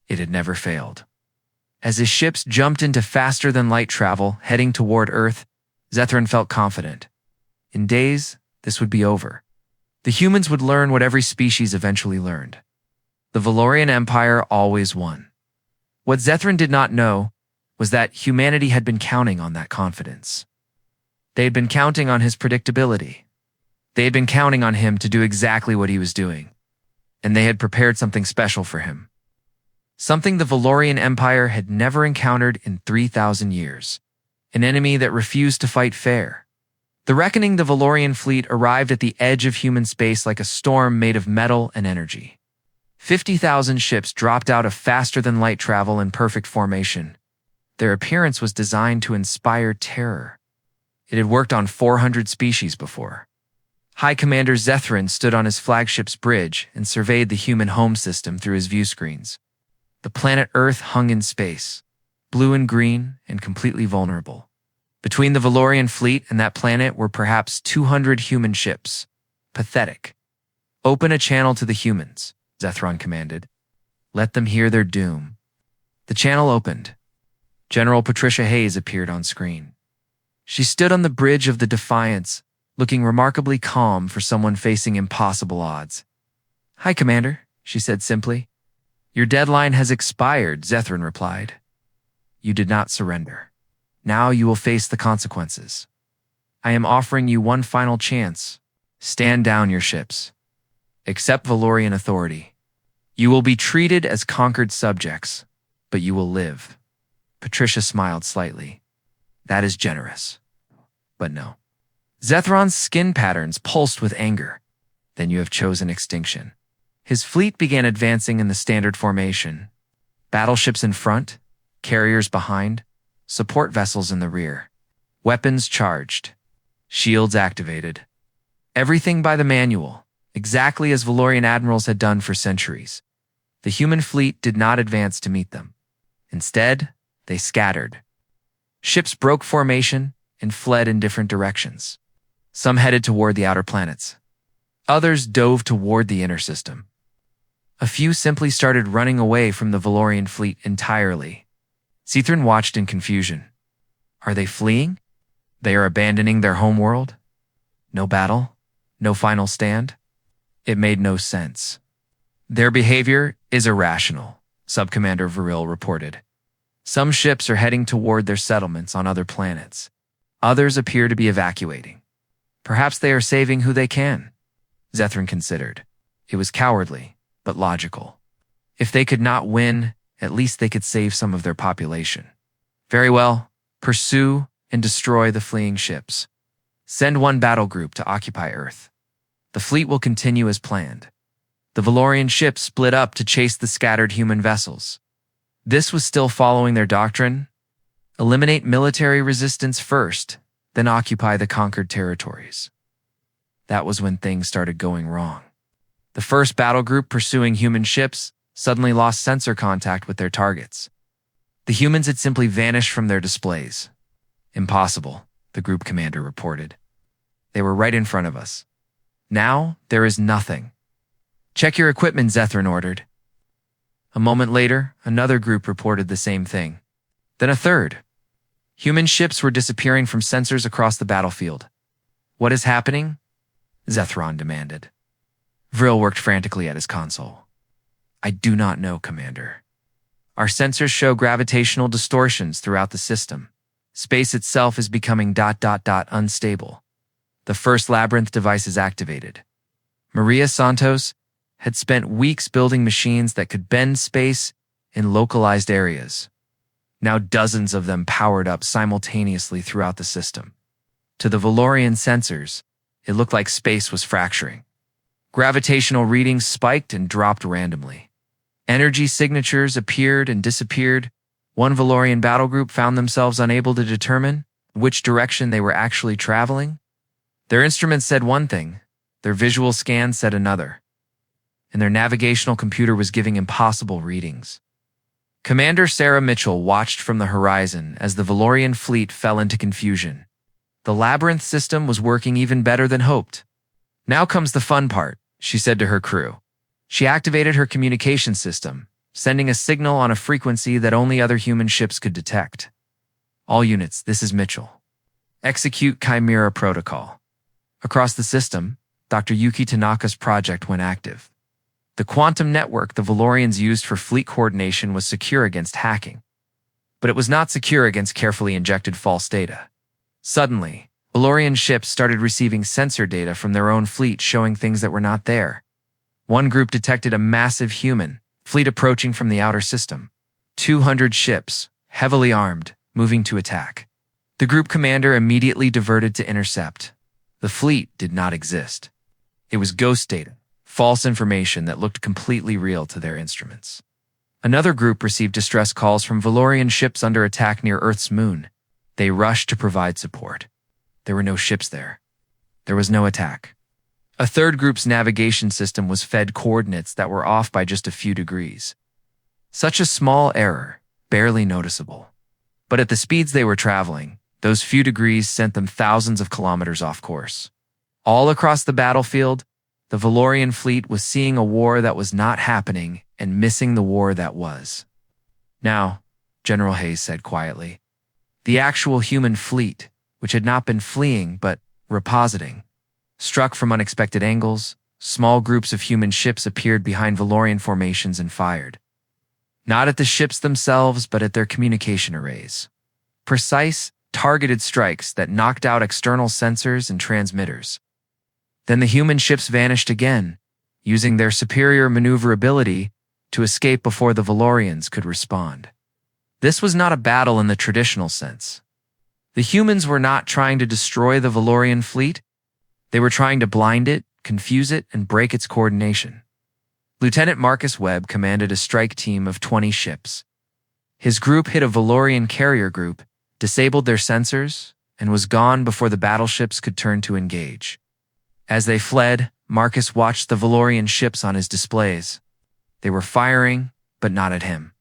It had never failed. As his ships jumped into faster-than-light travel, heading toward Earth, Zethrin felt confident. In days, this would be over. The humans would learn what every species eventually learned. The Valorian Empire always won. What Zethrin did not know was that humanity had been counting on that confidence. They had been counting on his predictability. They had been counting on him to do exactly what he was doing. And they had prepared something special for him. Something the Valorian Empire had never encountered in 3,000 years. An enemy that refused to fight fair. The reckoning the Valorian fleet arrived at the edge of human space like a storm made of metal and energy. 50,000 ships dropped out of faster-than-light travel in perfect formation. Their appearance was designed to inspire terror. It had worked on 400 species before. High Commander Zethrin stood on his flagship's bridge and surveyed the human home system through his view screens. The planet Earth hung in space, blue and green and completely vulnerable. Between the Valorian fleet and that planet were perhaps 200 human ships. Pathetic. "Open a channel to the humans," Zethron commanded. "Let them hear their doom." The channel opened. General Patricia Hayes appeared on screen. She stood on the bridge of the Defiance, looking remarkably calm for someone facing impossible odds. "Hi, Commander," she said simply. "Your deadline has expired," Zethrin replied. You did not surrender. Now you will face the consequences. I am offering you one final chance. Stand down your ships. Accept Valorian authority. You will be treated as conquered subjects, but you will live. Patricia smiled slightly. That is generous. But no. Zethron's skin patterns pulsed with anger. Then you have chosen extinction. His fleet began advancing in the standard formation. Battleships in front, carriers behind, support vessels in the rear. Weapons charged. Shields activated. Everything by the manual, exactly as Valorian admirals had done for centuries. The human fleet did not advance to meet them. Instead, they scattered. Ships broke formation and fled in different directions. Some headed toward the outer planets. Others dove toward the inner system. A few simply started running away from the Valorian fleet entirely. Cethrin watched in confusion. Are they fleeing? They are abandoning their homeworld? No battle? No final stand? It made no sense. Their behavior is irrational, Subcommander Viril reported. Some ships are heading toward their settlements on other planets. Others appear to be evacuating. Perhaps they are saving who they can. Zethrin considered. It was cowardly, but logical. If they could not win, at least they could save some of their population. Very well, pursue and destroy the fleeing ships. Send one battle group to occupy Earth. The fleet will continue as planned. The Valorian ships split up to chase the scattered human vessels. This was still following their doctrine. Eliminate military resistance first, then occupy the conquered territories. That was when things started going wrong. The first battle group pursuing human ships suddenly lost sensor contact with their targets. The humans had simply vanished from their displays. Impossible, the group commander reported. They were right in front of us. Now, there is nothing. Check your equipment, Zethrin ordered. A moment later, another group reported the same thing. Then a third. Human ships were disappearing from sensors across the battlefield. What is happening? Zethron demanded. Vril worked frantically at his console. I do not know, Commander. Our sensors show gravitational distortions throughout the system. Space itself is becoming ... unstable. The first labyrinth device is activated. Maria Santos had spent weeks building machines that could bend space in localized areas. Now dozens of them powered up simultaneously throughout the system. To the Valorian sensors, it looked like space was fracturing. Gravitational readings spiked and dropped randomly. Energy signatures appeared and disappeared. One Valorian battle group found themselves unable to determine which direction they were actually traveling. Their instruments said one thing, their visual scan said another, and their navigational computer was giving impossible readings. Commander Sarah Mitchell watched from the horizon as the Valorian fleet fell into confusion. The labyrinth system was working even better than hoped. Now comes the fun part, she said to her crew. She activated her communication system, sending a signal on a frequency that only other human ships could detect. All units, this is Mitchell. Execute Chimera Protocol. Across the system, Dr. Yuki Tanaka's project went active. The quantum network the Valorians used for fleet coordination was secure against hacking. But it was not secure against carefully injected false data. Suddenly, Valorian ships started receiving sensor data from their own fleet showing things that were not there. One group detected a massive human fleet approaching from the outer system. 200 ships, heavily armed, moving to attack. The group commander immediately diverted to intercept. The fleet did not exist. It was ghost data, false information that looked completely real to their instruments. Another group received distress calls from Valorian ships under attack near Earth's moon. They rushed to provide support. There were no ships there. There was no attack. A third group's navigation system was fed coordinates that were off by just a few degrees. Such a small error, barely noticeable. But at the speeds they were traveling, those few degrees sent them thousands of kilometers off course. All across the battlefield, the Valorian fleet was seeing a war that was not happening and missing the war that was. Now, General Hayes said quietly, the actual human fleet, which had not been fleeing but repositing, struck from unexpected angles. Small groups of human ships appeared behind Valorian formations and fired. Not at the ships themselves, but at their communication arrays. Precise, targeted strikes that knocked out external sensors and transmitters. Then the human ships vanished again, using their superior maneuverability to escape before the Valorians could respond. This was not a battle in the traditional sense. The humans were not trying to destroy the Valorian fleet. They were trying to blind it, confuse it, and break its coordination. Lieutenant Marcus Webb commanded a strike team of 20 ships. His group hit a Valorian carrier group, disabled their sensors, and was gone before the battleships could turn to engage. As they fled, Marcus watched the Valorian ships on his displays. They were firing, but not at him.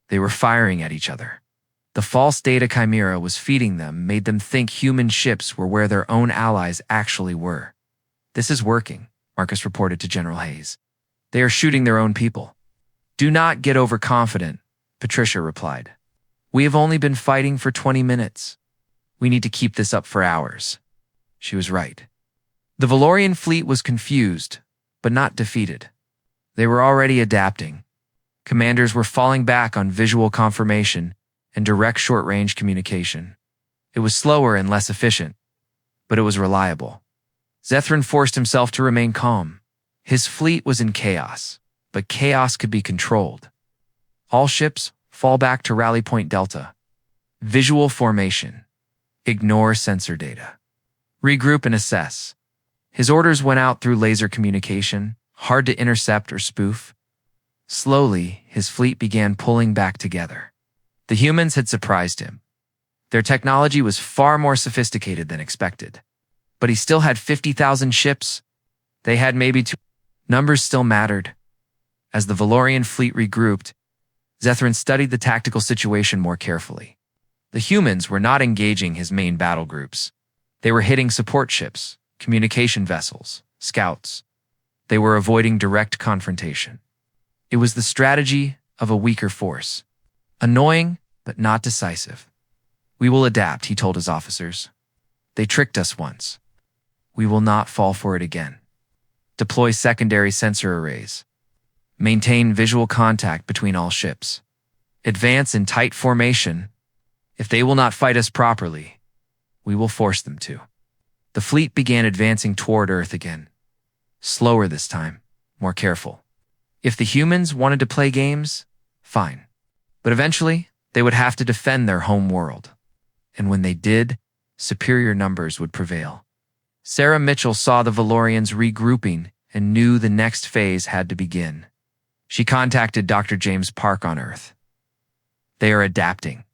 They were firing at each other. The false data chimera was feeding them, made them think human ships were where their own allies actually were. "This is working," Marcus reported to General Hayes. "They are shooting their own people." "Do not get overconfident," Patricia replied. "We have only been fighting for 20 minutes. We need to keep this up for hours." She was right. The Valorian fleet was confused, but not defeated. They were already adapting. Commanders were falling back on visual confirmation and direct short-range communication. It was slower and less efficient, but it was reliable. Zethrin forced himself to remain calm. His fleet was in chaos, but chaos could be controlled. All ships fall back to Rally Point Delta. Visual formation. Ignore sensor data. Regroup and assess. His orders went out through laser communication, hard to intercept or spoof. Slowly, his fleet began pulling back together. The humans had surprised him. Their technology was far more sophisticated than expected. But he still had 50,000 ships. They had maybe two. Numbers still mattered. As the Valorian fleet regrouped, Zethrin studied the tactical situation more carefully. The humans were not engaging his main battle groups. They were hitting support ships, communication vessels, scouts. They were avoiding direct confrontation. It was the strategy of a weaker force. Annoying, but not decisive. "We will adapt," he told his officers. "They tricked us once. We will not fall for it again. Deploy secondary sensor arrays. Maintain visual contact between all ships. Advance in tight formation. If they will not fight us properly, we will force them to." The fleet began advancing toward Earth again. Slower this time, more careful. If the humans wanted to play games, fine. But eventually, they would have to defend their home world. And when they did, superior numbers would prevail. Sarah Mitchell saw the Valorians regrouping and knew the next phase had to begin. She contacted Dr. James Park on Earth. "They are adapting.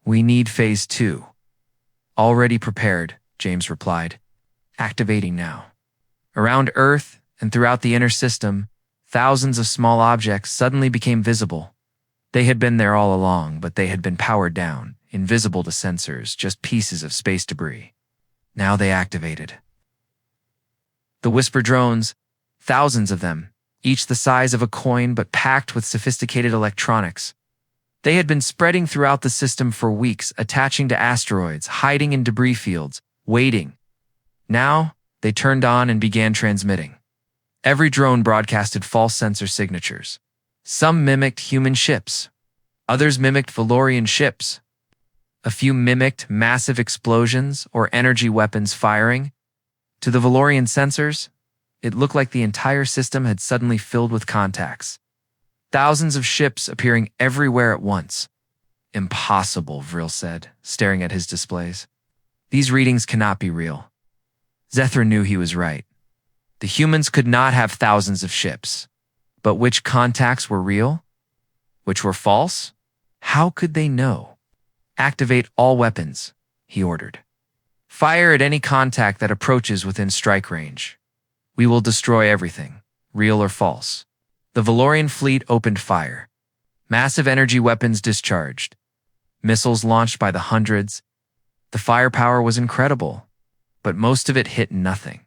We need phase 2. "Already prepared," James replied. "Activating now." Around Earth and throughout the inner system, thousands of small objects suddenly became visible. They had been there all along, but they had been powered down, invisible to sensors, just pieces of space debris. Now they activated. The Whisper drones, thousands of them, each the size of a coin but packed with sophisticated electronics. They had been spreading throughout the system for weeks, attaching to asteroids, hiding in debris fields, waiting. Now, they turned on and began transmitting. Every drone broadcasted false sensor signatures. Some mimicked human ships. Others mimicked Valorian ships. A few mimicked massive explosions or energy weapons firing. To the Valorian sensors, it looked like the entire system had suddenly filled with contacts. Thousands of ships appearing everywhere at once. "Impossible," Vril said, staring at his displays. "These readings cannot be real." Zethrin knew he was right. The humans could not have thousands of ships. But which contacts were real? Which were false? How could they know? "Activate all weapons," he ordered. "Fire at any contact that approaches within strike range. We will destroy everything, real or false." The Valorian fleet opened fire. Massive energy weapons discharged. Missiles launched by the hundreds. The firepower was incredible, but most of it hit nothing.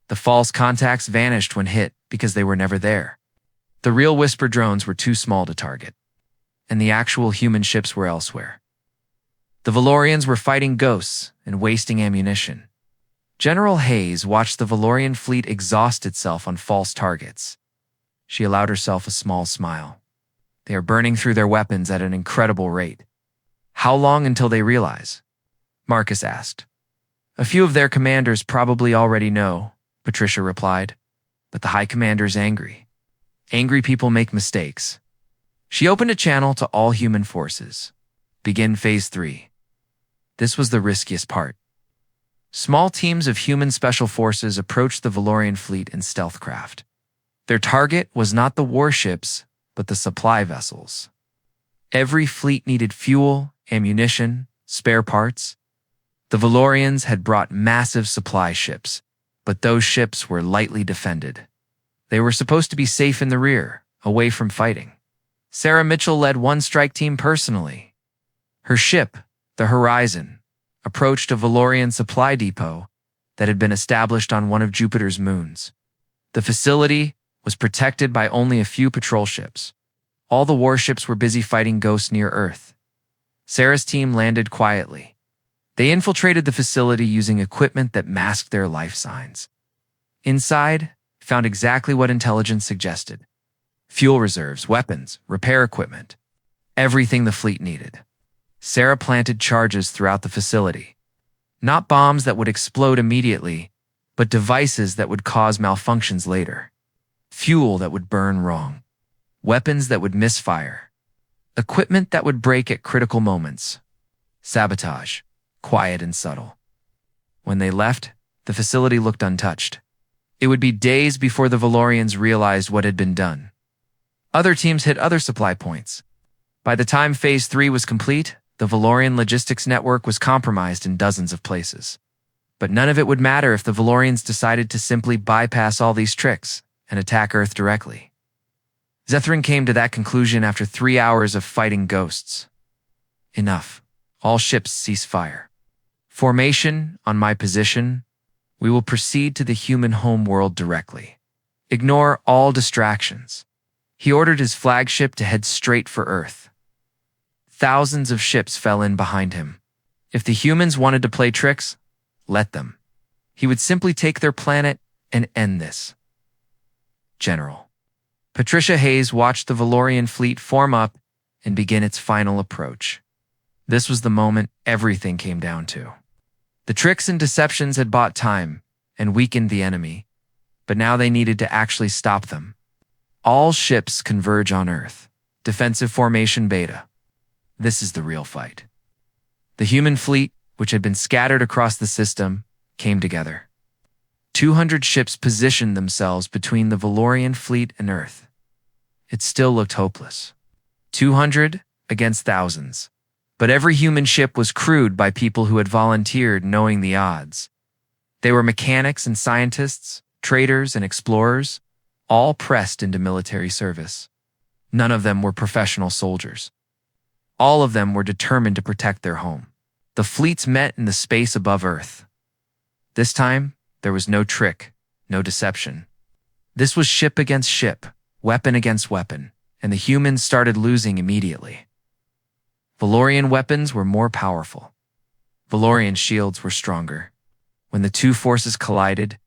The false contacts vanished when hit because they were never there. The real Whisper drones were too small to target, and the actual human ships were elsewhere. The Valorians were fighting ghosts and wasting ammunition. General Hayes watched the Valorian fleet exhaust itself on false targets. She allowed herself a small smile. They are burning through their weapons at an incredible rate. How long until they realize? Marcus asked. A few of their commanders probably already know, Patricia replied. But the High Commander's angry. Angry people make mistakes. She opened a channel to all human forces. Begin Phase 3. This was the riskiest part. Small teams of human special forces approached the Valorian fleet in stealth craft. Their target was not the warships, but the supply vessels. Every fleet needed fuel, ammunition, spare parts. The Valorians had brought massive supply ships, but those ships were lightly defended. They were supposed to be safe in the rear, away from fighting. Sarah Mitchell led one strike team personally. Her ship, the Horizon, approached a Valorian supply depot that had been established on one of Jupiter's moons. The facility was protected by only a few patrol ships. All the warships were busy fighting ghosts near Earth. Sarah's team landed quietly. They infiltrated the facility using equipment that masked their life signs. Inside, found exactly what intelligence suggested. Fuel reserves, weapons, repair equipment. Everything the fleet needed. Sarah planted charges throughout the facility. Not bombs that would explode immediately, but devices that would cause malfunctions later. Fuel that would burn wrong. Weapons that would misfire. Equipment that would break at critical moments. Sabotage, quiet and subtle. When they left, the facility looked untouched. It would be days before the Valorians realized what had been done. Other teams hit other supply points. By the time Phase 3 was complete, the Valorian logistics network was compromised in dozens of places. But none of it would matter if the Valorians decided to simply bypass all these tricks and attack Earth directly. Zethrin came to that conclusion after 3 hours of fighting ghosts. Enough. All ships cease fire. Formation on my position. We will proceed to the human home world directly. Ignore all distractions. He ordered his flagship to head straight for Earth. Thousands of ships fell in behind him. If the humans wanted to play tricks, let them. He would simply take their planet and end this. General. Patricia Hayes watched the Valorian fleet form up and begin its final approach. This was the moment everything came down to. The tricks and deceptions had bought time and weakened the enemy, but now they needed to actually stop them. All ships converge on Earth. Defensive formation beta. This is the real fight. The human fleet, which had been scattered across the system, came together. 200 ships positioned themselves between the Valorian fleet and Earth. It still looked hopeless. 200 against thousands. But every human ship was crewed by people who had volunteered knowing the odds. They were mechanics and scientists, traders and explorers, all pressed into military service. None of them were professional soldiers. All of them were determined to protect their home. The fleets met in the space above Earth. This time, there was no trick, no deception. This was ship against ship, weapon against weapon, and the humans started losing immediately. Valorian weapons were more powerful. Valorian shields were stronger. When the two forces collided,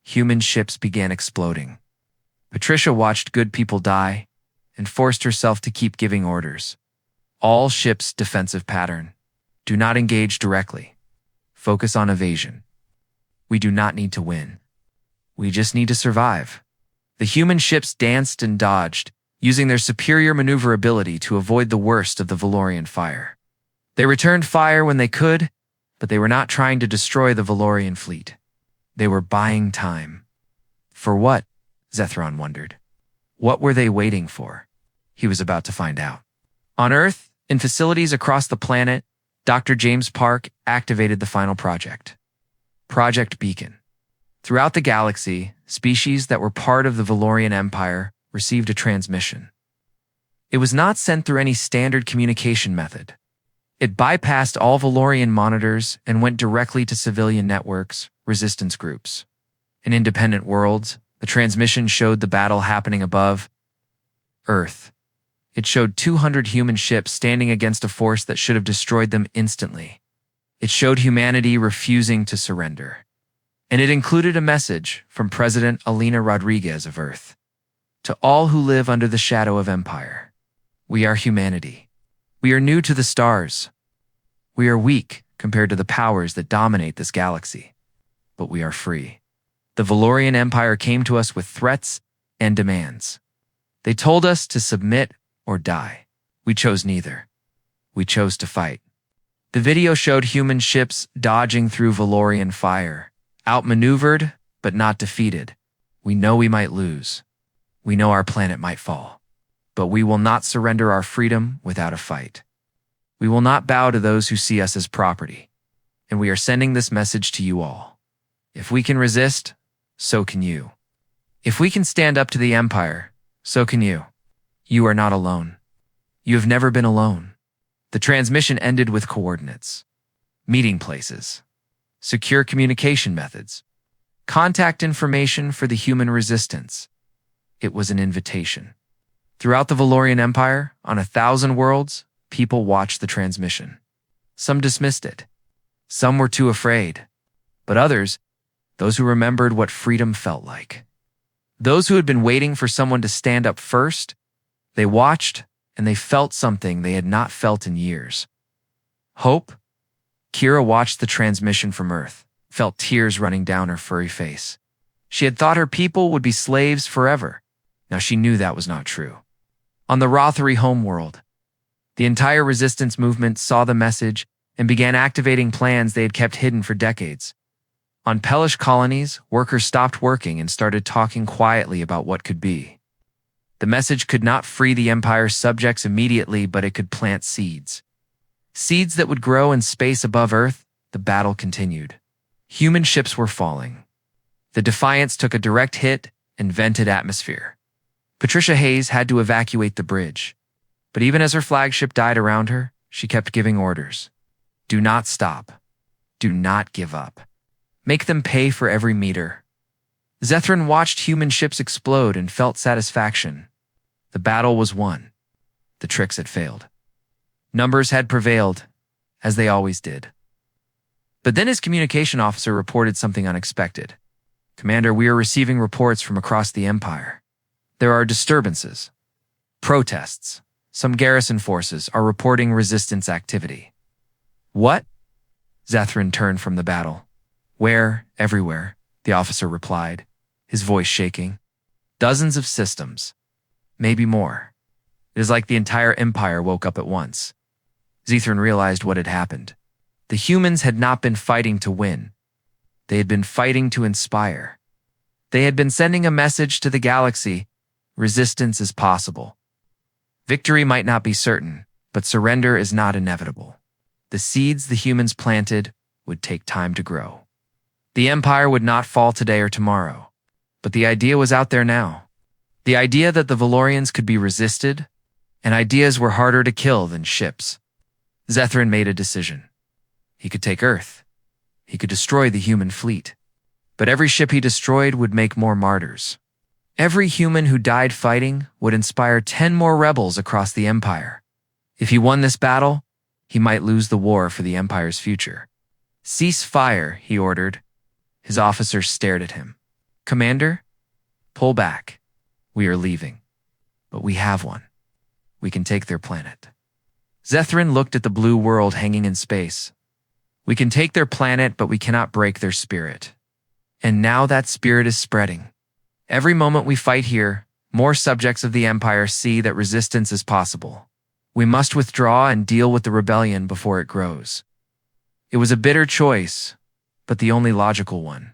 human ships began exploding. Patricia watched good people die and forced herself to keep giving orders. All ships' defensive pattern. Do not engage directly. Focus on evasion. We do not need to win. We just need to survive. The human ships danced and dodged, using their superior maneuverability to avoid the worst of the Valorian fire. They returned fire when they could, but they were not trying to destroy the Valorian fleet. They were buying time. For what? Zethron wondered. What were they waiting for? He was about to find out. On Earth, in facilities across the planet, Dr. James Park activated the final project. Project Beacon. Throughout the galaxy, species that were part of the Valorian Empire received a transmission. It was not sent through any standard communication method. It bypassed all Valorian monitors and went directly to civilian networks, resistance groups. In independent worlds, the transmission showed the battle happening above Earth. It showed 200 human ships standing against a force that should have destroyed them instantly. It showed humanity refusing to surrender. And it included a message from President Alina Rodriguez of Earth. To all who live under the shadow of Empire. We are humanity. We are new to the stars. We are weak compared to the powers that dominate this galaxy. But we are free. The Valorian Empire came to us with threats and demands. They told us to submit or die. We chose neither. We chose to fight. The video showed human ships dodging through Valorian fire, outmaneuvered but not defeated. We know we might lose. We know our planet might fall. But we will not surrender our freedom without a fight. We will not bow to those who see us as property. And we are sending this message to you all. If we can resist, so can you. If we can stand up to the Empire, so can you. You are not alone. You have never been alone. The transmission ended with coordinates, meeting places, secure communication methods, contact information for the human resistance. It was an invitation. Throughout the Valorian Empire, on 1,000 worlds, people watched the transmission. Some dismissed it. Some were too afraid. But others, those who remembered what freedom felt like. Those who had been waiting for someone to stand up first, they watched and they felt something they had not felt in years. Hope. Kira watched the transmission from Earth, felt tears running down her furry face. She had thought her people would be slaves forever. Now she knew that was not true. On the Rothery homeworld, the entire resistance movement saw the message and began activating plans they had kept hidden for decades. On Pelish colonies, workers stopped working and started talking quietly about what could be. The message could not free the Empire's subjects immediately, but it could plant seeds. Seeds that would grow in space above Earth. The battle continued. Human ships were falling. The Defiance took a direct hit and vented atmosphere. Patricia Hayes had to evacuate the bridge. But even as her flagship died around her, she kept giving orders. Do not stop. Do not give up. Make them pay for every meter. Zethrin watched human ships explode and felt satisfaction. The battle was won. The tricks had failed. Numbers had prevailed, as they always did. But then his communication officer reported something unexpected. Commander, we are receiving reports from across the Empire. There are disturbances, protests. Some garrison forces are reporting resistance activity. What? Zethrin turned from the battle. Where? Everywhere, the officer replied, his voice shaking. Dozens of systems. Maybe more. It is like the entire Empire woke up at once. Zethrin realized what had happened. The humans had not been fighting to win. They had been fighting to inspire. They had been sending a message to the galaxy. Resistance is possible. Victory might not be certain, but surrender is not inevitable. The seeds the humans planted would take time to grow. The Empire would not fall today or tomorrow, but the idea was out there now. The idea that the Valorians could be resisted, and ideas were harder to kill than ships. Zethrin made a decision. He could take Earth. He could destroy the human fleet. But every ship he destroyed would make more martyrs. Every human who died fighting would inspire 10 more rebels across the Empire. If he won this battle, he might lose the war for the Empire's future. Cease fire, he ordered. His officers stared at him. Commander, pull back. We are leaving. But we have one. We can take their planet. Zethrin looked at the blue world hanging in space. We can take their planet, but we cannot break their spirit. And now that spirit is spreading. Every moment we fight here, more subjects of the Empire see that resistance is possible. We must withdraw and deal with the rebellion before it grows. It was a bitter choice, but the only logical one.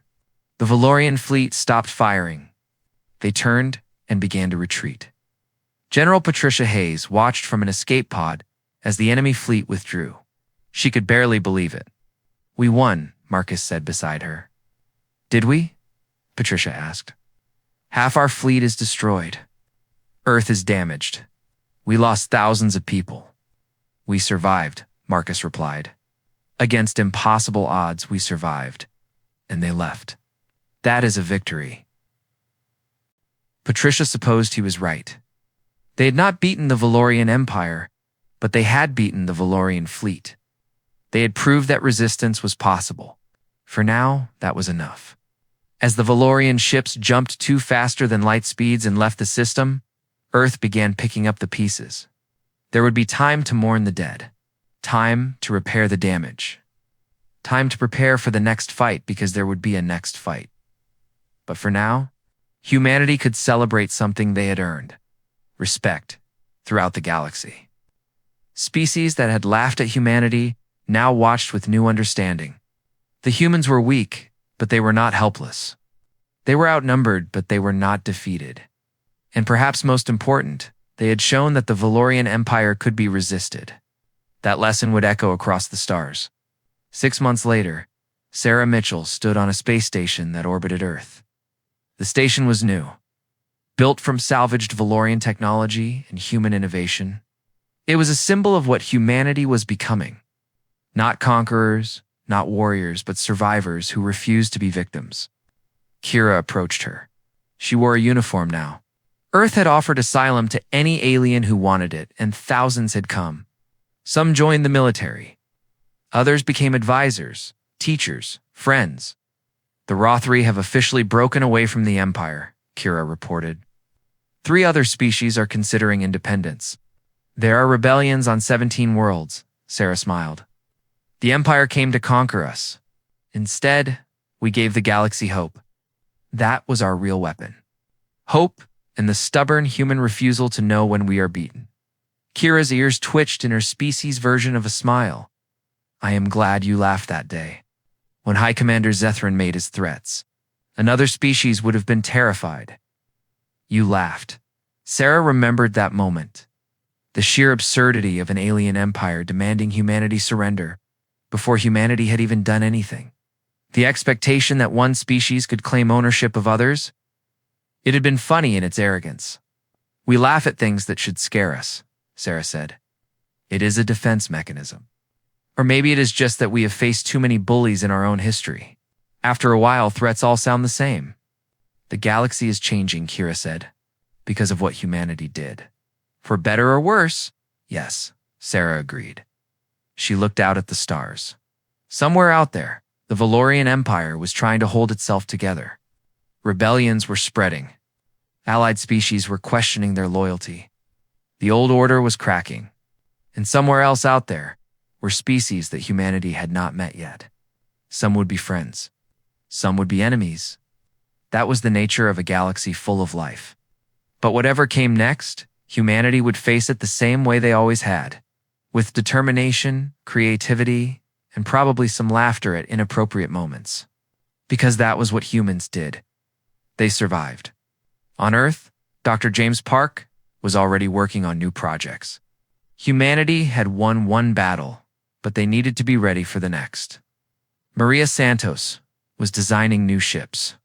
The Valorian fleet stopped firing. They turned and began to retreat. General Patricia Hayes watched from an escape pod as the enemy fleet withdrew. She could barely believe it. We won, Marcus said beside her. Did we? Patricia asked. Half our fleet is destroyed. Earth is damaged. We lost thousands of people. We survived, Marcus replied. Against impossible odds, we survived. And they left. That is a victory. Patricia supposed he was right. They had not beaten the Valorian Empire, but they had beaten the Valorian fleet. They had proved that resistance was possible. For now, that was enough. As the Valorian ships jumped faster than light speeds and left the system, Earth began picking up the pieces. There would be time to mourn the dead, time to repair the damage, time to prepare for the next fight because there would be a next fight. But for now, humanity could celebrate something they had earned: respect throughout the galaxy. Species that had laughed at humanity now watched with new understanding. The humans were weak, but they were not helpless. They were outnumbered, but they were not defeated. And perhaps most important, they had shown that the Valorian Empire could be resisted. That lesson would echo across the stars. 6 months later, Sarah Mitchell stood on a space station that orbited Earth. The station was new, built from salvaged Valorian technology and human innovation. It was a symbol of what humanity was becoming. Not conquerors, not warriors, but survivors who refused to be victims. Kira approached her. She wore a uniform now. Earth had offered asylum to any alien who wanted it, and thousands had come. Some joined the military. Others became advisors, teachers, friends. The Rothri have officially broken away from the Empire, Kira reported. 3 other species are considering independence. There are rebellions on 17 worlds, Sarah smiled. The Empire came to conquer us. Instead, we gave the galaxy hope. That was our real weapon. Hope and the stubborn human refusal to know when we are beaten. Kira's ears twitched in her species' version of a smile. I am glad you laughed that day. When High Commander Zethrin made his threats, another species would have been terrified. You laughed. Sarah remembered that moment. The sheer absurdity of an alien empire demanding humanity surrender before humanity had even done anything. The expectation that one species could claim ownership of others. It had been funny in its arrogance. We laugh at things that should scare us, Sarah said. It is a defense mechanism. Or maybe it is just that we have faced too many bullies in our own history. After a while, threats all sound the same. The galaxy is changing, Kira said, because of what humanity did. For better or worse, yes, Sarah agreed. She looked out at the stars. Somewhere out there, the Valorian Empire was trying to hold itself together. Rebellions were spreading. Allied species were questioning their loyalty. The old order was cracking. And somewhere else out there were species that humanity had not met yet. Some would be friends. Some would be enemies. That was the nature of a galaxy full of life. But whatever came next, humanity would face it the same way they always had, with determination, creativity, and probably some laughter at inappropriate moments. Because that was what humans did. They survived. On Earth, Dr. James Park was already working on new projects. Humanity had won one battle, but they needed to be ready for the next. Maria Santos was designing new ships.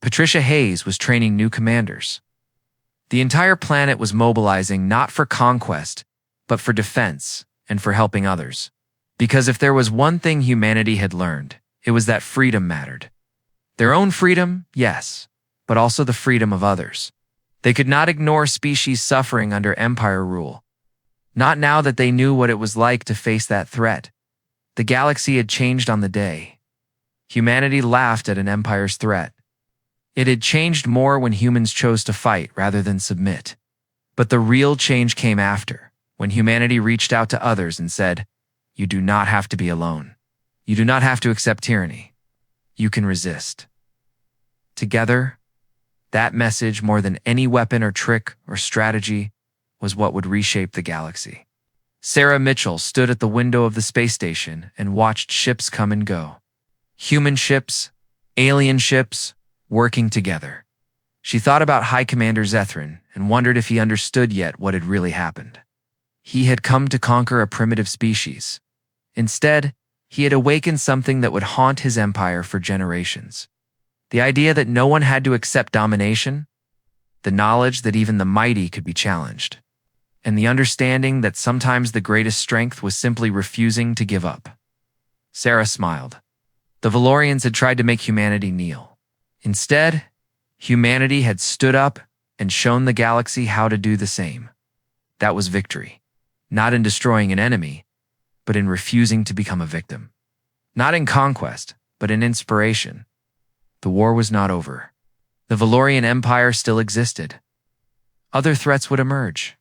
Patricia Hayes was training new commanders. The entire planet was mobilizing not for conquest, but for defense and for helping others. Because if there was one thing humanity had learned, it was that freedom mattered. Their own freedom, yes, but also the freedom of others. They could not ignore species suffering under Empire rule. Not now that they knew what it was like to face that threat. The galaxy had changed on the day. Humanity laughed at an Empire's threat. It had changed more when humans chose to fight rather than submit. But the real change came after, when humanity reached out to others and said, "You do not have to be alone. You do not have to accept tyranny. You can resist." Together, that message, more than any weapon or trick or strategy, was what would reshape the galaxy. Sarah Mitchell stood at the window of the space station and watched ships come and go. Human ships, alien ships, working together. She thought about High Commander Zethrin and wondered if he understood yet what had really happened. He had come to conquer a primitive species. Instead, he had awakened something that would haunt his empire for generations. The idea that no one had to accept domination, the knowledge that even the mighty could be challenged, and the understanding that sometimes the greatest strength was simply refusing to give up. Sarah smiled. The Valorians had tried to make humanity kneel. Instead, humanity had stood up and shown the galaxy how to do the same. That was victory. Not in destroying an enemy, but in refusing to become a victim. Not in conquest, but in inspiration. The war was not over. The Valorian Empire still existed. Other threats would emerge.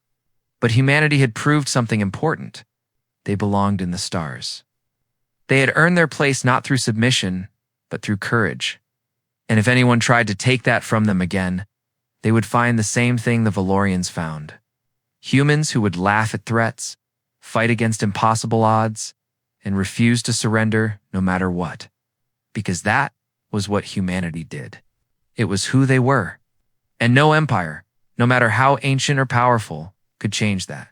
But humanity had proved something important. They belonged in the stars. They had earned their place not through submission, but through courage. And if anyone tried to take that from them again, they would find the same thing the Valorians found. Humans who would laugh at threats, fight against impossible odds, and refuse to surrender no matter what. Because that was what humanity did. It was who they were. And no empire, no matter how ancient or powerful, could change that.